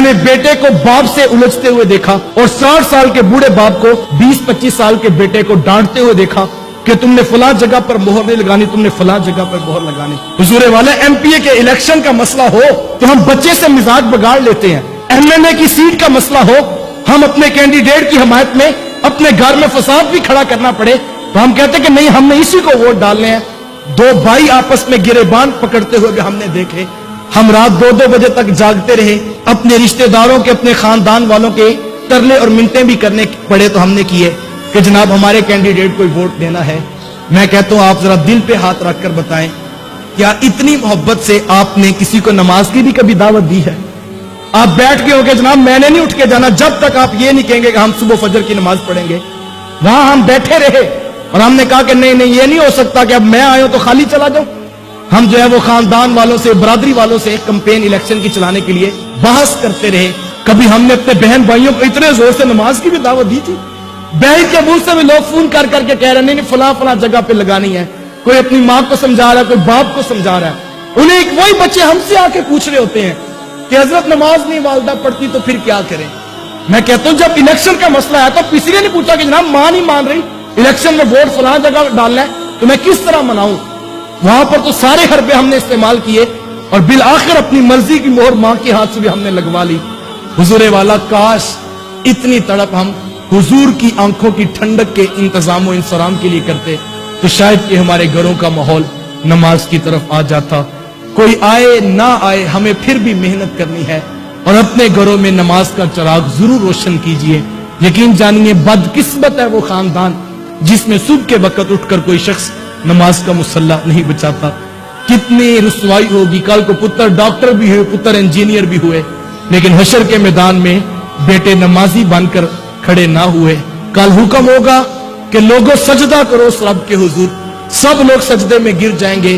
میں نے بیٹے کو باپ سے उलझते हुए देखा और 60 साल के बूढ़े बाप को 20-25 साल के बेटे को डांटते हुए देखा कि तुमने फलां जगह पर मोहर नहीं लगानी, तुमने फलां जगह पर मोहर लगानी। हुजूर वाले एमपीए के इलेक्शन का मसला हो तो हम बच्चे से मिजाज बिगाड़ लेते हैं। एमएनए की सीट का मसला हो, हम अपने कैंडिडेट की हमायत में अपने घर में फसाद भी खड़ा करना पड़े तो हम कहते हैं कि नहीं, हमने इसी को वोट डालने हैं। दो भाई आपस में गिरेबान पकड़ते हुए भी हमने देखे। हम रात 2-2 बजे तक जागते रहे, अपने रिश्तेदारों के, अपने खानदान वालों के तरले और मिन्नतें भी करने पड़े तो हमने किए कि जनाब हमारे कैंडिडेट को वोट देना है। मैं कहता हूं आप जरा दिल पे हाथ रखकर बताएं, क्या इतनी मोहब्बत से आपने किसी को नमाज की भी कभी दावत दी है? आप बैठ के होंगे जनाब मैंने नहीं उठ के जाना जब तक आप ये नहीं कहेंगे कि हम सुबह फजर की नमाज पढ़ेंगे। वहां हम बैठे रहे और हमने कहा कि नहीं नहीं, ये नहीं हो सकता कि अब मैं आया तो खाली चला जाऊं। हम जो है वो खानदान वालों से, बरादरी वालों से कैंपेन इलेक्शन की चलाने के लिए बहस करते रहे। कभी हमने अपने बहन भाइयों को इतने जोर से नमाज की भी दावत दी थी, बहन के मुंह से भी लोग फोन कर करके कह रहे नहीं फला फला जगह पे लगानी है। कोई अपनी माँ को समझा रहा है, कोई बाप को समझा रहा है। उन्हें वही बच्चे हमसे आके पूछ रहे होते हैं कि हजरत नमाज नहीं वालदा पढ़ती तो फिर क्या करें। मैं कहता हूं जब इलेक्शन का मसला है तो किसी ने नहीं पूछा कि जनाब मां नहीं मान रही, इलेक्शन में वोट फलां जगह डालना है तो मैं किस तरह मनाऊं। वहां पर तो सारे हरबे हमने इस्तेमाल किए और बिल आखिर अपनी मर्जी की मोहर मां के हाथ से भी हमने लगवा ली। हुजूर वाला काश इतनी तड़प हम हुजूर की आंखों की ठंडक के इंतजाम और इंसराम के लिए करते तो शायद कि हमारे घरों का माहौल नमाज की तरफ आ जाता। कोई आए ना आए हमें फिर भी मेहनत करनी है और अपने घरों में नमाज का चिराग जरूर रोशन कीजिए। यकीन जानिए बदकिस्मत है वो खानदान जिसमें सुबह के वक्त उठकर कोई शख्स नमाज का मुसल्ला नहीं बचाता। कितनी रुसवाई होगी। कल को पुत्र डॉक्टर भी हुए, पुत्र इंजीनियर भी हुए, लेकिन हशर के मैदान में बेटे नमाजी बनकर खड़े ना हुए। कल हुक्म होगा कि लोगों सजदा करो उस रब के हुजूर। सब लोग सजदे में गिर जाएंगे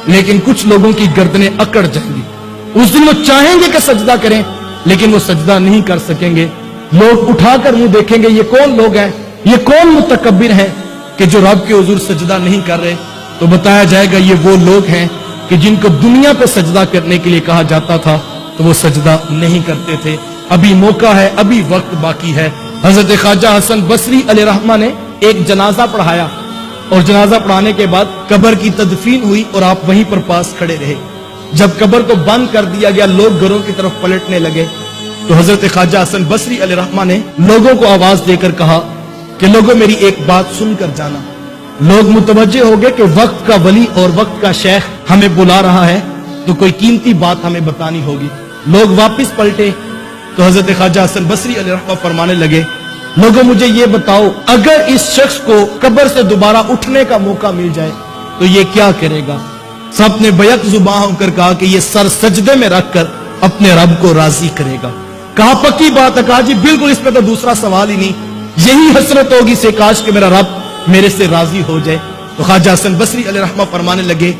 लेकिन कुछ लोगों की गर्दनें अकड़ जाएंगी। उस दिन वो चाहेंगे कि सजदा करें लेकिन वो सजदा नहीं कर सकेंगे। लोग उठाकर मुंह देखेंगे ये कौन लोग हैं, ये कौन मुतकब्बिर हैं कि जो रब के हुजूर सजदा नहीं कर रहे। तो बताया जाएगा ये वो लोग हैं कि जिनको दुनिया पे सजदा करने के लिए कहा जाता था तो वो सजदा नहीं करते थे। अभी मौका है, अभी वक्त बाकी है। हजरत ख्वाजा हसन बसरी अलैहिर्रहमा ने एक जनाजा पढ़ाया और जनाजा पढ़ाने के बाद कब्र की तदफीन हुई और आप वहीं पर पास खड़े रहे। जब कब्र को बंद कर दिया गया, लोग घरों की तरफ पलटने लगे तो हजरत ख्वाजा हसन बसरी अलैहिर्रहमा ने लोगों को आवाज देकर कहा कि लोगों मेरी एक बात सुनकर जाना। लोग मुतवज्जे हो गए कि वक्त का वली और वक्त का शेख हमें बुला रहा है तो कोई कीमती बात हमें बतानी होगी। लोग वापस पलटे तो हजरत ख्वाजा हसन बसरी अलैहिर्रहमा फरमाने लगे लोगों मुझे ये बताओ अगर इस शख्स को कब्र से दोबारा उठने का मौका मिल जाए तो ये क्या करेगा। सब ने बैक जुबान होकर कहा कि ये सर सजदे में रखकर अपने रब को राजी करेगा। कहा पक्की बात है। कहा जी बिल्कुल, इसमें तो दूसरा सवाल ही नहीं, यही हसरत होगी से काश कि मेरा रब मेरे से राजी हो जाए। तो ख्वाजा हसन बसरी अलैहिर्रहमा फरमाने लगे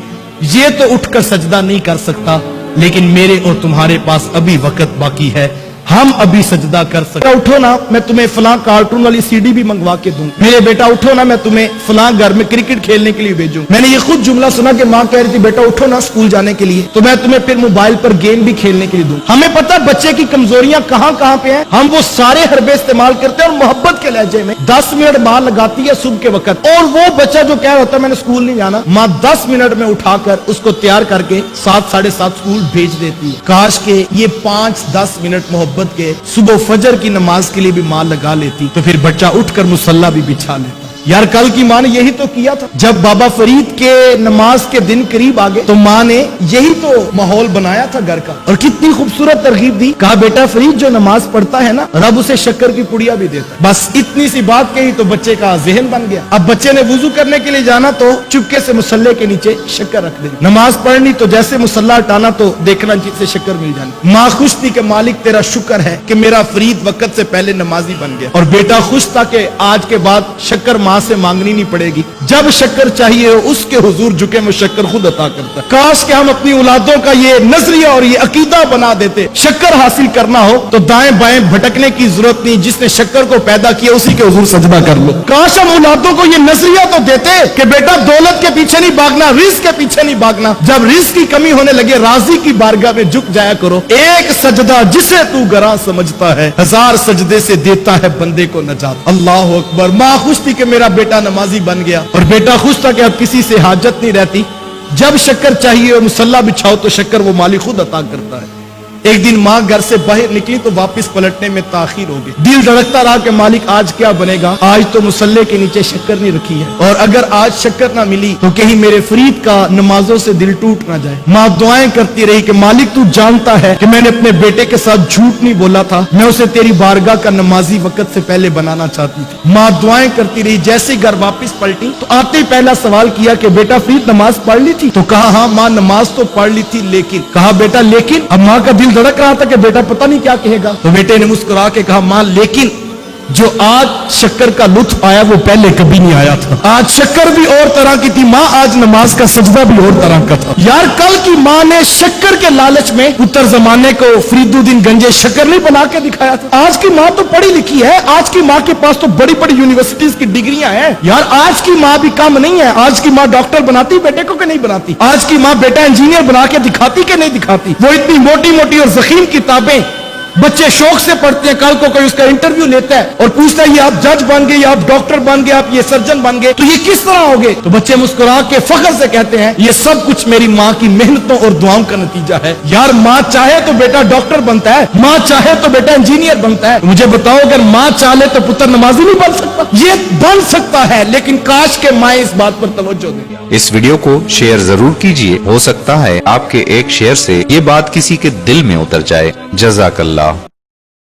ये तो उठकर सजदा नहीं कर सकता लेकिन मेरे और तुम्हारे पास अभी वक्त बाकी है, हम अभी सजदा कर सकते। उठो ना मैं तुम्हें फलां कार्टून वाली सीडी भी मंगवा के दूं। मेरे बेटा उठो ना मैं तुम्हें फलां घर में क्रिकेट खेलने के लिए भेजूं। मैंने ये खुद जुमला सुना कि माँ कह रही थी बेटा उठो ना स्कूल जाने के लिए, तो मैं तुम्हें फिर मोबाइल पर गेम भी खेलने के लिए दूं। हमें पता है बच्चे की कमजोरियां कहां कहां पे हैं। हम वो सारे हरबे इस्तेमाल करते हैं और मोहब्बत के लहजे में 10 मिनट माँ लगाती है सुबह के वक्त और वो बच्चा जो कह रहा होता है मैंने स्कूल नहीं जाना, माँ 10 मिनट में उठाकर उसको तैयार करके 7 साढ़े 7 स्कूल भेज देती है। काश के ये 5-10 मिनट मोहब्बत के सुबह फजर की नमाज के लिए भी माँ लगा लेती तो फिर बच्चा उठकर मुसल्ला भी बिछा लेता। यार कल की माँ ने यही तो किया था। जब बाबा फरीद के नमाज के दिन करीब आ गए तो माँ ने यही तो माहौल बनाया था घर का और कितनी खूबसूरत तरगीब दी। कहा बेटा फरीद जो नमाज पढ़ता है ना रब उसे शक्कर की पुड़िया भी देता है। बस इतनी सी बात कही तो बच्चे का जहन बन गया। अब बच्चे ने वुजू करने के लिए जाना तो चुपके से मुसल्ले के नीचे शक्कर रख देनी, नमाज पढ़नी तो जैसे मुसल्ला हटाना तो देखना जिससे शक्कर मिल जानी। माँ खुश थी कि मालिक तेरा शुक्र है कि मेरा फरीद वक्त से पहले नमाजी बन गया और बेटा खुश था कि आज के बाद शक्कर माँ से मांगनी नहीं पड़ेगी। जब शक्कर चाहिए हो उसके हुजूर झुके में शक्कर खुद अता करता है। काश कि हम अपनी औलादों का ये नजरिया और ये अकीदा बना देते, शक्कर हासिल करना हो तो दाएं बाएं भटकने की जरूरत नहीं, जिसने शक्कर को पैदा किया उसी के हुजूर सजदा कर लो। काश हम औलादों को ये नजरिया तो देते कि बेटा दौलत के पीछे नहीं भागना, रिस्क के पीछे नहीं भागना, जब रिस्क की कमी होने लगे राजी की बारगाह में झुक जाया करो। एक सजदा जिसे तू गरा समझता है, 1000 सजदे से देता है बंदे को नजात। अल्लाह अकबर। माँ खुश थी कि मेरा बेटा नमाजी बन गया, और बेटा खुश था कि अब किसी से हाजत नहीं रहती। जब शक्कर चाहिए और मुसल्ला बिछाओ तो शक्कर वो मालिक खुद अता करता है। एक दिन माँ घर से बाहर निकली तो वापस पलटने में ताखीर हो गई। दिल धड़कता रहा कि मालिक आज क्या बनेगा, आज तो मुसल्ले के नीचे शक्कर नहीं रखी है, और अगर आज शक्कर ना मिली तो कहीं मेरे फरीद का नमाजों से दिल टूट ना जाए। माँ दुआएं करती रही कि मालिक तू जानता है कि मैंने अपने बेटे के साथ झूठ नहीं बोला था, मैं उसे तेरी बारगाह का नमाजी वक्त से पहले बनाना चाहती थी। माँ दुआएं करती रही। जैसे घर वापस पलटी तो आते ही पहला सवाल किया कि बेटा फरीद नमाज पढ़ ली थी? तो कहा हाँ माँ नमाज तो पढ़ ली थी, लेकिन। कहा बेटा लेकिन? अब माँ का दिल धड़क रहा था कि बेटा पता नहीं क्या कहेगा। तो बेटे ने मुस्कुरा के कहा मां लेकिन जो आज शक्कर का लुत्फ आया वो पहले कभी नहीं आया था। आज शक्कर भी और तरह की थी मां, आज नमाज का सजदा भी और तरह का था। यार कल की मां ने शक्कर के लालच में उत्तर जमाने को फरीदुद्दीन गंजे शक्कर नहीं बना के दिखाया था। आज की मां तो पढ़ी लिखी है, आज की मां के पास तो बड़ी बड़ी यूनिवर्सिटीज की डिग्रियां हैं। यार आज की मां भी कम नहीं है। आज की मां डॉक्टर बनाती बेटे को कि नहीं बनाती? आज की मां बेटा इंजीनियर बना के दिखाती कि नहीं दिखाती? वो इतनी मोटी मोटी और जखीम किताबें बच्चे शौक से पढ़ते हैं, कल को कोई उसका इंटरव्यू लेता है और पूछता है ये आप जज बन गए, आप डॉक्टर बन गए, आप ये सर्जन बन गए, तो ये किस तरह हो गए? तो बच्चे मुस्कुरा के फख्र से कहते हैं ये सब कुछ मेरी माँ की मेहनतों और दुआओं का नतीजा है। यार माँ चाहे तो बेटा डॉक्टर बनता है, माँ चाहे तो बेटा इंजीनियर बनता है। मुझे बताओ अगर माँ चाहे तो पुत्र नमाजी नहीं बन सकता? ये बन सकता है, लेकिन काश के माँ इस बात पर तवज्जो दे। इस वीडियो को शेयर जरूर कीजिए, हो सकता है आपके एक शेयर से ये बात किसी के दिल में उतर जाए। जज़ाकल्लाह।